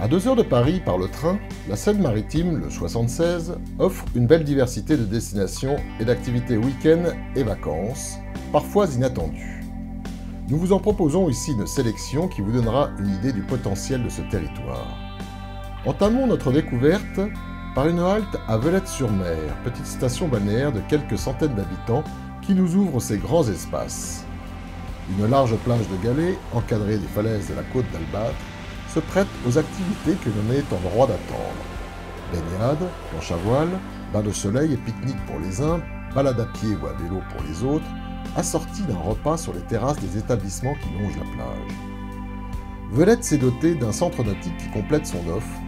À 2 heures de Paris par le train, la Seine-Maritime, le 76, offre une belle diversité de destinations et d'activités week-end et vacances, parfois inattendues. Nous vous en proposons ici une sélection qui vous donnera une idée du potentiel de ce territoire. Entamons notre découverte par une halte à Veulettes-sur-Mer, petite station balnéaire de quelques centaines d'habitants qui nous ouvre ses grands espaces. Une large plage de galets, encadrée des falaises de la côte d'Albâtre, se prête aux activités que l'on est en droit d'attendre. Baignade, planche à voile, bain de soleil et pique-nique pour les uns, balade à pied ou à vélo pour les autres, assortie d'un repas sur les terrasses des établissements qui longent la plage. Veulettes s'est dotée d'un centre nautique qui complète son offre,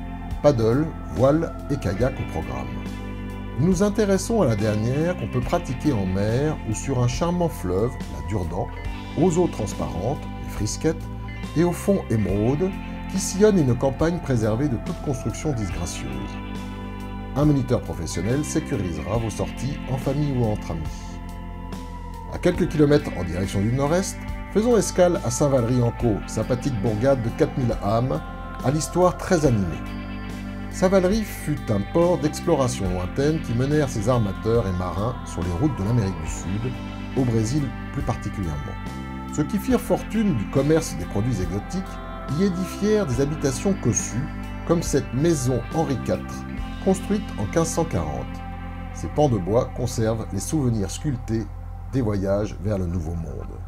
paddle, voile et kayak au programme. Nous nous intéressons à la dernière qu'on peut pratiquer en mer ou sur un charmant fleuve, la Durdan, aux eaux transparentes, les frisquettes, et au fond émeraude, qui sillonne une campagne préservée de toute construction disgracieuse. Un moniteur professionnel sécurisera vos sorties en famille ou entre amis. À quelques kilomètres en direction du nord-est, faisons escale à Saint-Valery-en-Caux, sympathique bourgade de 4000 âmes, à l'histoire très animée. Saint-Valery fut un port d'exploration lointaine qui menèrent ses armateurs et marins sur les routes de l'Amérique du Sud, au Brésil plus particulièrement. Ceux qui firent fortune du commerce des produits exotiques y édifièrent des habitations cossues, comme cette maison Henri IV, construite en 1540. Ces pans de bois conservent les souvenirs sculptés des voyages vers le Nouveau Monde.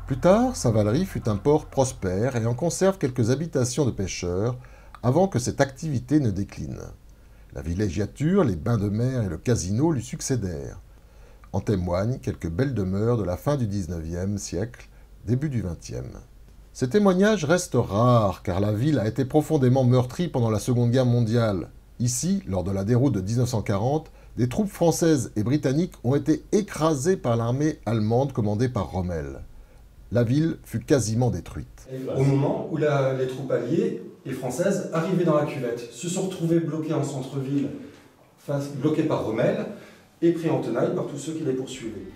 Plus tard, Saint-Valery fut un port prospère et en conserve quelques habitations de pêcheurs avant que cette activité ne décline. La villégiature, les bains de mer et le casino lui succédèrent. En témoignent quelques belles demeures de la fin du XIXe siècle, début du XXe. Ces témoignages restent rares car la ville a été profondément meurtrie pendant la Seconde Guerre mondiale. Ici, lors de la déroute de 1940, des troupes françaises et britanniques ont été écrasées par l'armée allemande commandée par Rommel. La ville fut quasiment détruite. Au moment où les troupes alliées et françaises arrivaient dans la cuvette, se sont retrouvées bloquées en centre-ville, bloquées par Rommel, et pris en tenaille par tous ceux qui les poursuivaient.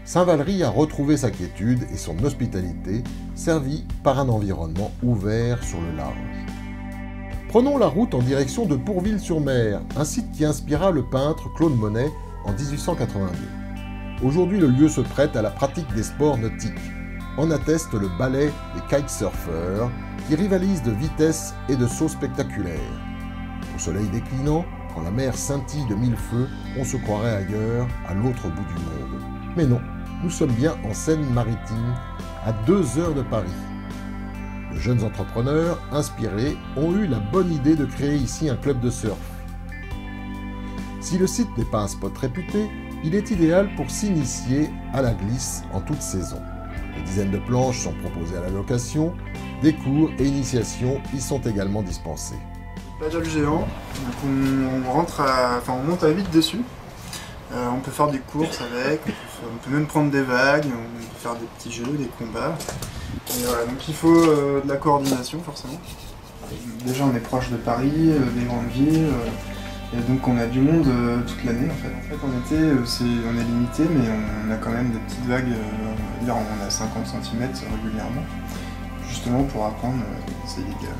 Saint-Valery a retrouvé sa quiétude et son hospitalité, servie par un environnement ouvert sur le large. Prenons la route en direction de Pourville-sur-Mer, un site qui inspira le peintre Claude Monet en 1882. Aujourd'hui, le lieu se prête à la pratique des sports nautiques. En atteste le ballet des kitesurfers, qui rivalisent de vitesse et de sauts spectaculaires. Au soleil déclinant, quand la mer scintille de mille feux, on se croirait ailleurs, à l'autre bout du monde. Mais non, nous sommes bien en Seine-Maritime, à 2 heures de Paris. De jeunes entrepreneurs, inspirés, ont eu la bonne idée de créer ici un club de surf. Si le site n'est pas un spot réputé, il est idéal pour s'initier à la glisse en toute saison. Des dizaines de planches sont proposées à la location, des cours et initiations y sont également dispensés. Paddle géant, donc on monte à 8 dessus. On peut faire des courses avec, on peut même prendre des vagues, on peut faire des petits jeux, des combats. Et voilà, donc il faut de la coordination forcément. Déjà on est proche de Paris, des grandes villes, et donc on a du monde toute l'année en fait. En été on est limité mais on a quand même des petites vagues, on a 50 cm régulièrement, justement pour apprendre, c'est illégal.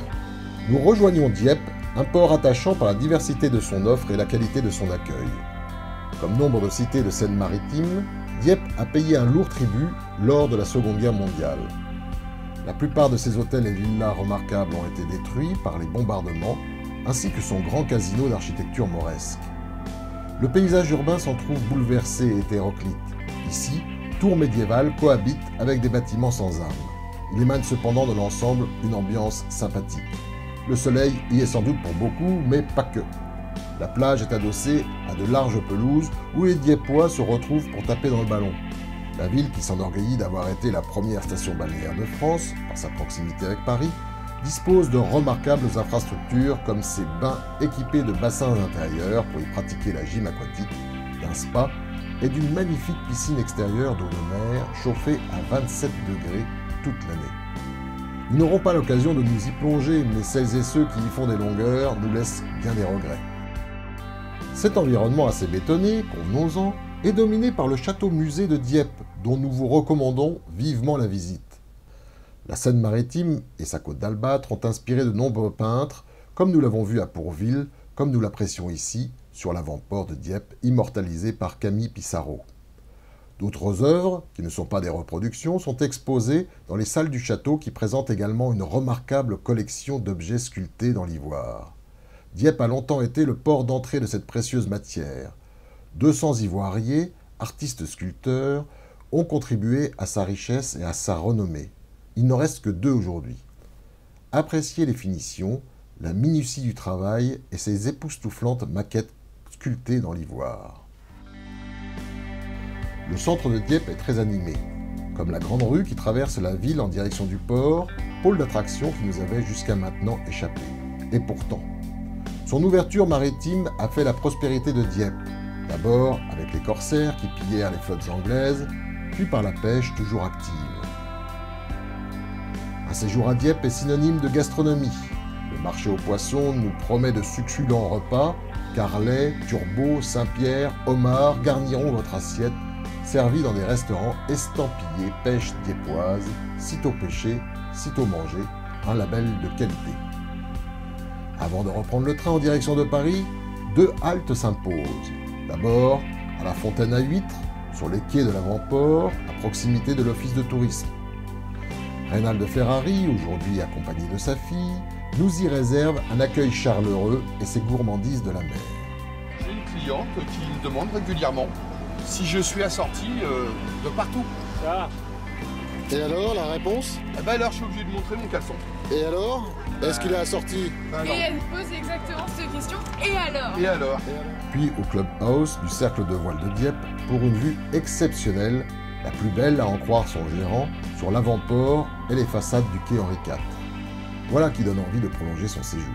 Nous rejoignons Dieppe, un port attachant par la diversité de son offre et la qualité de son accueil. Comme nombre de cités de Seine-Maritime, Dieppe a payé un lourd tribut lors de la Seconde Guerre mondiale. La plupart de ses hôtels et villas remarquables ont été détruits par les bombardements, ainsi que son grand casino d'architecture mauresque. Le paysage urbain s'en trouve bouleversé et hétéroclite. Ici, tours médiévales cohabitent avec des bâtiments sans âme. Il émane cependant de l'ensemble une ambiance sympathique. Le soleil y est sans doute pour beaucoup, mais pas que. La plage est adossée à de larges pelouses où les Dieppois se retrouvent pour taper dans le ballon. La ville, qui s'enorgueillit d'avoir été la première station balnéaire de France, par sa proximité avec Paris, dispose de remarquables infrastructures comme ses bains équipés de bassins intérieurs pour y pratiquer la gym aquatique, d'un spa et d'une magnifique piscine extérieure d'eau de mer chauffée à 27 degrés toute l'année. Nous n'aurons pas l'occasion de nous y plonger, mais celles et ceux qui y font des longueurs nous laissent bien des regrets. Cet environnement assez bétonné, convenons-en, est dominé par le château-musée de Dieppe, dont nous vous recommandons vivement la visite. La Seine-Maritime et sa côte d'Albâtre ont inspiré de nombreux peintres, comme nous l'avons vu à Pourville, comme nous l'apprécions ici, sur l'avant-port de Dieppe, immortalisé par Camille Pissarro. D'autres œuvres, qui ne sont pas des reproductions, sont exposées dans les salles du château qui présentent également une remarquable collection d'objets sculptés dans l'ivoire. Dieppe a longtemps été le port d'entrée de cette précieuse matière. 200 ivoiriers, artistes sculpteurs, ont contribué à sa richesse et à sa renommée. Il n'en reste que 2 aujourd'hui. Appréciez les finitions, la minutie du travail et ses époustouflantes maquettes sculptées dans l'ivoire. Le centre de Dieppe est très animé, comme la grande rue qui traverse la ville en direction du port, pôle d'attraction qui nous avait jusqu'à maintenant échappé. Et pourtant, son ouverture maritime a fait la prospérité de Dieppe, d'abord avec les corsaires qui pillèrent les flottes anglaises, puis par la pêche toujours active. Un séjour à Dieppe est synonyme de gastronomie. Le marché aux poissons nous promet de succulents repas, carlets, turbots, Saint-Pierre, homards garniront votre assiette, servis dans des restaurants estampillés pêche dieppoise, sitôt pêché, sitôt mangé, un label de qualité. Avant de reprendre le train en direction de Paris, 2 haltes s'imposent. D'abord, à la Fontaine à Huîtres, sur les quais de l'avant-port, à proximité de l'office de tourisme. Reynald Ferrari, aujourd'hui accompagné de sa fille, nous y réserve un accueil chaleureux et ses gourmandises de la mer. J'ai une cliente qui me demande régulièrement si je suis assorti de partout. Ah. Et alors, la réponse? Eh ben alors, je suis obligé de montrer mon caleçon. Et alors? Est-ce qu'il est assorti? Et elle pose exactement cette question. Et alors? Et alors? Puis au Clubhouse du Cercle de Voile de Dieppe pour une vue exceptionnelle, la plus belle à en croire son gérant, sur l'avant-port et les façades du quai Henri IV. Voilà qui donne envie de prolonger son séjour.